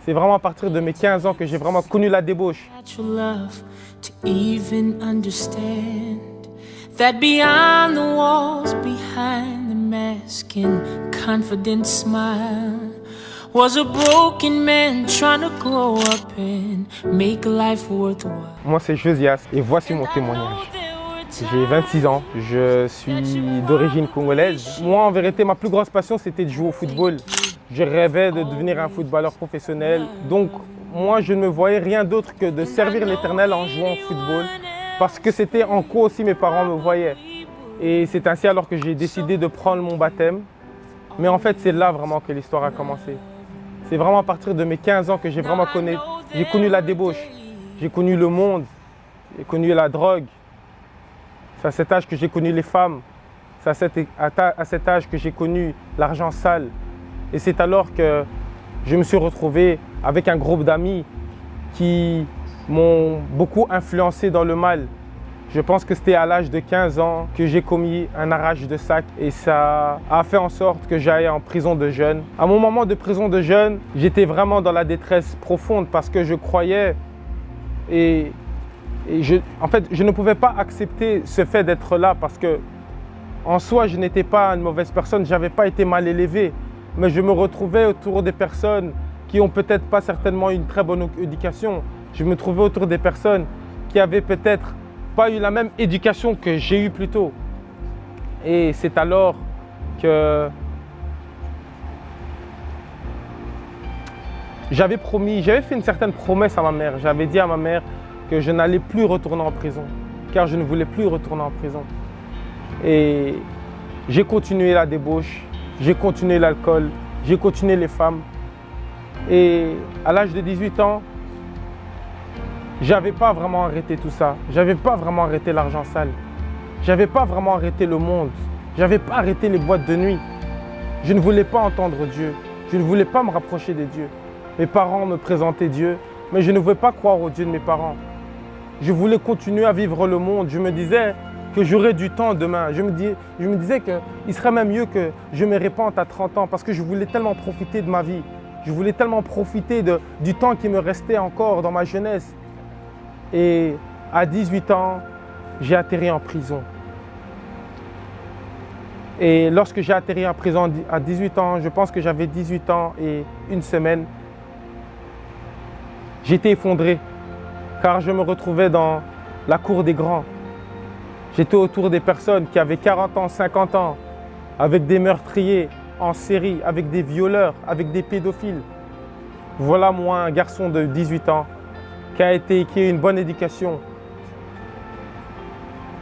C'est vraiment à partir de mes 15 ans que j'ai vraiment connu la débauche. That behind the walls, behind the mask and confident smile, was a broken man trying to grow up and make life worthwhile. Moi, c'est Josias et voici mon témoignage. J'ai 26 ans, je suis d'origine congolaise. Moi, en vérité, ma plus grosse passion, c'était de jouer au football. Je rêvais de devenir un footballeur professionnel. Donc, moi, je ne me voyais rien d'autre que de servir l'Éternel en jouant au football. Parce que c'était en quoi aussi mes parents me voyaient. Et c'est ainsi alors que j'ai décidé de prendre mon baptême. Mais en fait, c'est là vraiment que l'histoire a commencé. C'est vraiment à partir de mes 15 ans que j'ai vraiment connu la débauche. J'ai connu le monde, j'ai connu la drogue. C'est à cet âge que j'ai connu les femmes. C'est à cet âge que j'ai connu l'argent sale. Et c'est alors que je me suis retrouvé avec un groupe d'amis qui m'ont beaucoup influencé dans le mal. Je pense que c'était à l'âge de 15 ans que j'ai commis un arrache de sac et ça a fait en sorte que j'aille en prison de jeune. À mon moment de prison de jeune, j'étais vraiment dans la détresse profonde parce que je croyais en fait, je ne pouvais pas accepter ce fait d'être là parce que en soi, je n'étais pas une mauvaise personne, je n'avais pas été mal élevé, mais je me retrouvais autour des personnes qui ont peut-être pas certainement une très bonne éducation. Je me trouvais autour des personnes qui avaient peut-être pas eu la même éducation que j'ai eue plus tôt. Et c'est alors que j'avais fait une certaine promesse à ma mère. J'avais dit à ma mère que je n'allais plus retourner en prison, car je ne voulais plus retourner en prison. Et j'ai continué la débauche, j'ai continué l'alcool, j'ai continué les femmes. Et à l'âge de 18 ans, j'avais pas vraiment arrêté tout ça. J'avais pas vraiment arrêté l'argent sale. J'avais pas vraiment arrêté le monde. J'avais pas arrêté les boîtes de nuit. Je ne voulais pas entendre Dieu. Je ne voulais pas me rapprocher de Dieu. Mes parents me présentaient Dieu, mais je ne voulais pas croire au Dieu de mes parents. Je voulais continuer à vivre le monde. Je me disais que j'aurais du temps demain. Je me disais qu'il serait même mieux que je me répande à 30 ans parce que je voulais tellement profiter de ma vie. Je voulais tellement profiter du temps qui me restait encore dans ma jeunesse. Et à 18 ans, j'ai atterri en prison. Et lorsque j'ai atterri en prison à 18 ans, je pense que j'avais 18 ans et une semaine, j'étais effondré car je me retrouvais dans la cour des grands. J'étais autour des personnes qui avaient 40 ans, 50 ans, avec des meurtriers en série, avec des violeurs, avec des pédophiles. Voilà moi, un garçon de 18 ans, qui a eu une bonne éducation,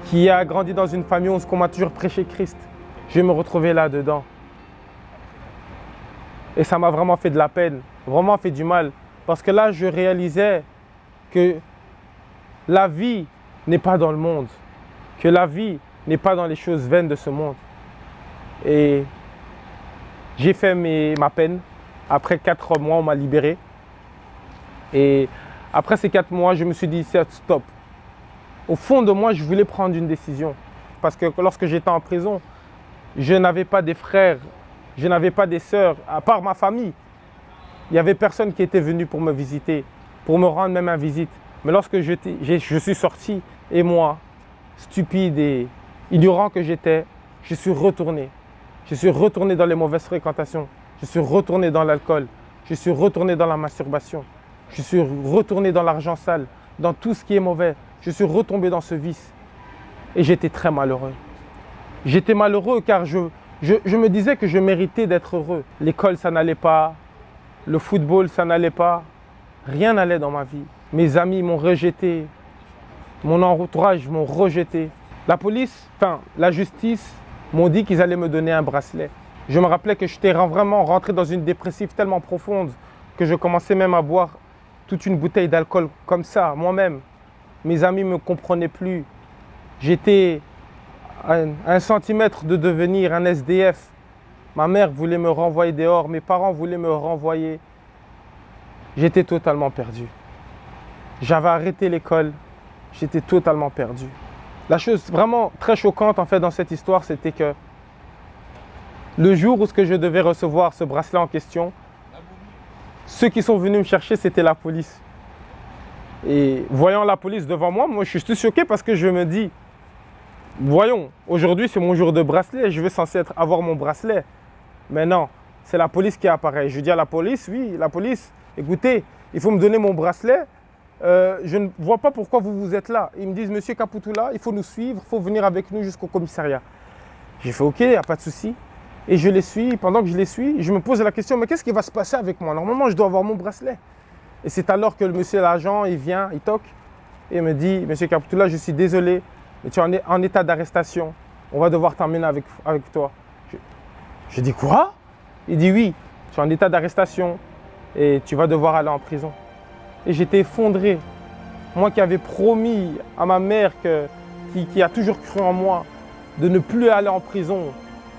qui a grandi dans une famille où on m'a toujours prêché Christ. Je me retrouvais là-dedans. Et ça m'a vraiment fait de la peine, vraiment fait du mal. Parce que là, je réalisais que la vie n'est pas dans le monde, que la vie n'est pas dans les choses vaines de ce monde. Et j'ai fait ma peine. Après 4 mois, on m'a libéré. Et après ces 4 mois, je me suis dit, stop. Au fond de moi, je voulais prendre une décision. Parce que lorsque j'étais en prison, je n'avais pas des frères, je n'avais pas des sœurs, à part ma famille. Il n'y avait personne qui était venu pour me visiter, pour me rendre même une visite. Mais lorsque je suis sorti, et moi, stupide et ignorant que j'étais, je suis retourné. Je suis retourné dans les mauvaises fréquentations. Je suis retourné dans l'alcool. Je suis retourné dans la masturbation. Je suis retourné dans l'argent sale, dans tout ce qui est mauvais. Je suis retombé dans ce vice. Et j'étais très malheureux. J'étais malheureux car je me disais que je méritais d'être heureux. L'école, ça n'allait pas. Le football, ça n'allait pas. Rien n'allait dans ma vie. Mes amis m'ont rejeté. Mon entourage m'ont rejeté. La police, la justice m'ont dit qu'ils allaient me donner un bracelet. Je me rappelais que j'étais vraiment rentré dans une dépressive tellement profonde que je commençais même à boire toute une bouteille d'alcool comme ça, moi-même. Mes amis ne me comprenaient plus. J'étais à 1 centimètre de devenir un SDF. Ma mère voulait me renvoyer dehors, mes parents voulaient me renvoyer. J'étais totalement perdu. J'avais arrêté l'école, j'étais totalement perdu. La chose vraiment très choquante en fait dans cette histoire, c'était que le jour où je devais recevoir ce bracelet en question, Ceux qui sont venus me chercher, c'était la police. Et voyant la police devant moi, moi je suis tout choqué parce que je me dis, voyons, aujourd'hui c'est mon jour de bracelet, je vais censé avoir mon bracelet. Mais non, c'est la police qui apparaît. Je dis à la police, oui, la police, écoutez, il faut me donner mon bracelet. Je ne vois pas pourquoi vous êtes là. Ils me disent, monsieur Kapoutoula, il faut nous suivre, il faut venir avec nous jusqu'au commissariat. J'ai fait, ok, il n'y a pas de souci. Et je les suis. Pendant que je les suis, je me pose la question, mais qu'est-ce qui va se passer avec moi? Normalement, je dois avoir mon bracelet. Et c'est alors que le monsieur l'agent, il vient, il toque et me dit, monsieur Kapoutoula, je suis désolé, mais tu es en état d'arrestation. On va devoir t'emmener avec toi. Je dis quoi? Il dit oui, tu es en état d'arrestation et tu vas devoir aller en prison. Et j'étais effondré. Moi qui avais promis à ma mère, qui a toujours cru en moi, de ne plus aller en prison.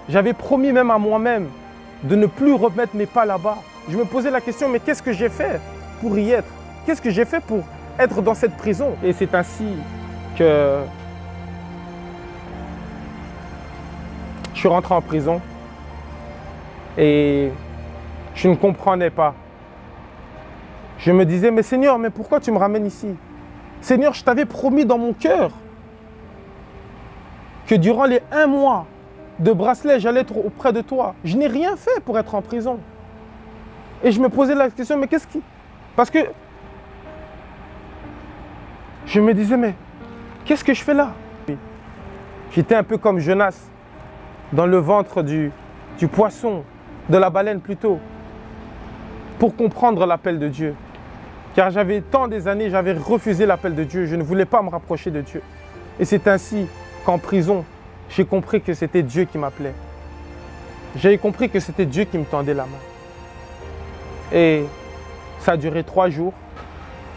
J'avais promis même à moi-même de ne plus remettre mes pas là-bas. Je me posais la question, mais qu'est-ce que j'ai fait pour y être? Qu'est-ce que j'ai fait pour être dans cette prison? Et c'est ainsi que je suis rentré en prison et je ne comprenais pas. Je me disais, mais Seigneur, mais pourquoi tu me ramènes ici? Seigneur, je t'avais promis dans mon cœur que durant les 1 mois de bracelet, j'allais être auprès de toi. Je n'ai rien fait pour être en prison. Et je me posais la question, mais qu'est-ce qui... Parce que je me disais, mais qu'est-ce que je fais là? J'étais un peu comme Jonas, dans le ventre du poisson, de la baleine plutôt, pour comprendre l'appel de Dieu. Car j'avais tant des années, j'avais refusé l'appel de Dieu, je ne voulais pas me rapprocher de Dieu. Et c'est ainsi qu'en prison, j'ai compris que c'était Dieu qui m'appelait. J'ai compris que c'était Dieu qui me tendait la main. Et ça a duré 3 jours.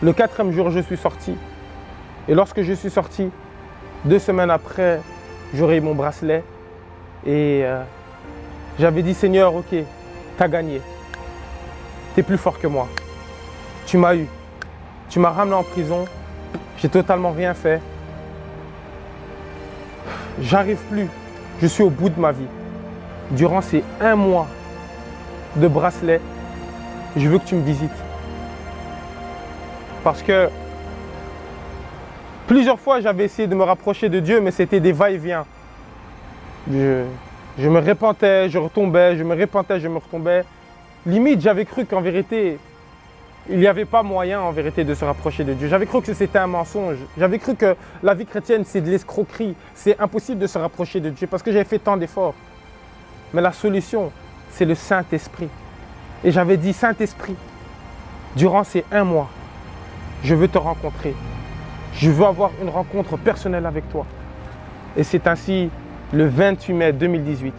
Le 4e jour, je suis sorti. Et lorsque je suis sorti, 2 semaines après, j'aurai eu mon bracelet. Et j'avais dit, Seigneur, ok, t'as gagné. T'es plus fort que moi. Tu m'as eu. Tu m'as ramené en prison. J'ai totalement rien fait. J'arrive plus. Je suis au bout de ma vie. Durant ces 1 mois de bracelet, je veux que tu me visites. Parce que plusieurs fois, j'avais essayé de me rapprocher de Dieu, mais c'était des va-et-vient. Je me repentais, je retombais, je me repentais, je me retombais. Limite, j'avais cru qu'en vérité, il n'y avait pas moyen en vérité de se rapprocher de Dieu. J'avais cru que c'était un mensonge. J'avais cru que la vie chrétienne, c'est de l'escroquerie. C'est impossible de se rapprocher de Dieu parce que j'avais fait tant d'efforts. Mais la solution, c'est le Saint-Esprit. Et j'avais dit, Saint-Esprit, durant ces 1 mois, je veux te rencontrer. Je veux avoir une rencontre personnelle avec toi. Et c'est ainsi, le 28 mai 2018,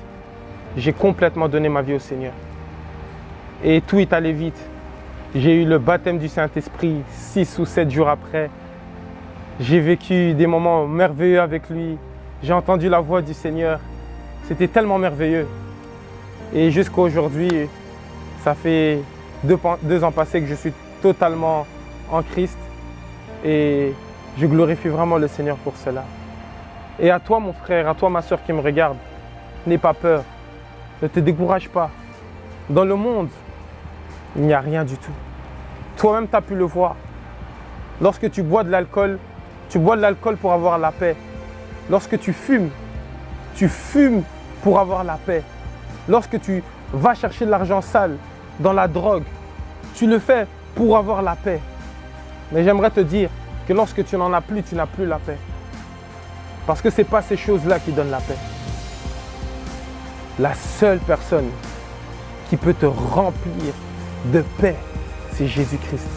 j'ai complètement donné ma vie au Seigneur. Et tout est allé vite. J'ai eu le baptême du Saint-Esprit 6 ou 7 jours après. J'ai vécu des moments merveilleux avec lui. J'ai entendu la voix du Seigneur. C'était tellement merveilleux. Et jusqu'à aujourd'hui, ça fait 2 ans passés que je suis totalement en Christ. Et je glorifie vraiment le Seigneur pour cela. Et à toi, mon frère, à toi, ma soeur qui me regarde, n'aie pas peur. Ne te décourage pas. Dans le monde, il n'y a rien du tout. Toi-même, tu as pu le voir. Lorsque tu bois de l'alcool pour avoir la paix. Lorsque tu fumes pour avoir la paix. Lorsque tu vas chercher de l'argent sale dans la drogue, tu le fais pour avoir la paix. Mais j'aimerais te dire que lorsque tu n'en as plus, tu n'as plus la paix. Parce que ce n'est pas ces choses-là qui donnent la paix. La seule personne qui peut te remplir de paix, c'est Jésus-Christ.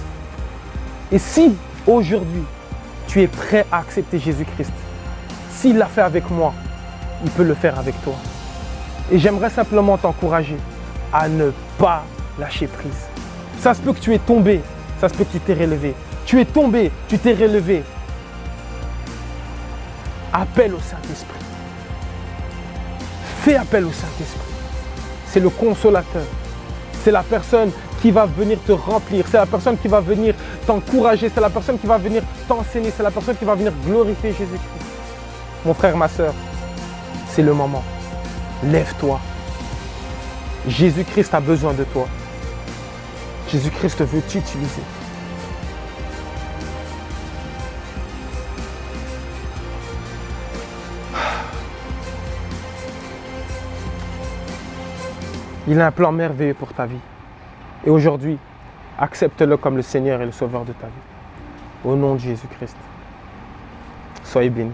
Et si aujourd'hui, tu es prêt à accepter Jésus-Christ, s'il l'a fait avec moi, il peut le faire avec toi. Et j'aimerais simplement t'encourager à ne pas lâcher prise. Ça se peut que tu es tombé, ça se peut que tu t'es relevé. Tu es tombé, tu t'es relevé. Appelle au Saint-Esprit. Fais appel au Saint-Esprit. C'est le consolateur. C'est la personne qui va venir te remplir. C'est la personne qui va venir t'encourager. C'est la personne qui va venir t'enseigner. C'est la personne qui va venir glorifier Jésus-Christ. Mon frère, ma soeur, c'est le moment. Lève-toi. Jésus-Christ a besoin de toi. Jésus-Christ veut t'utiliser. Il a un plan merveilleux pour ta vie. Et aujourd'hui, accepte-le comme le Seigneur et le Sauveur de ta vie. Au nom de Jésus-Christ. Soyez bénis.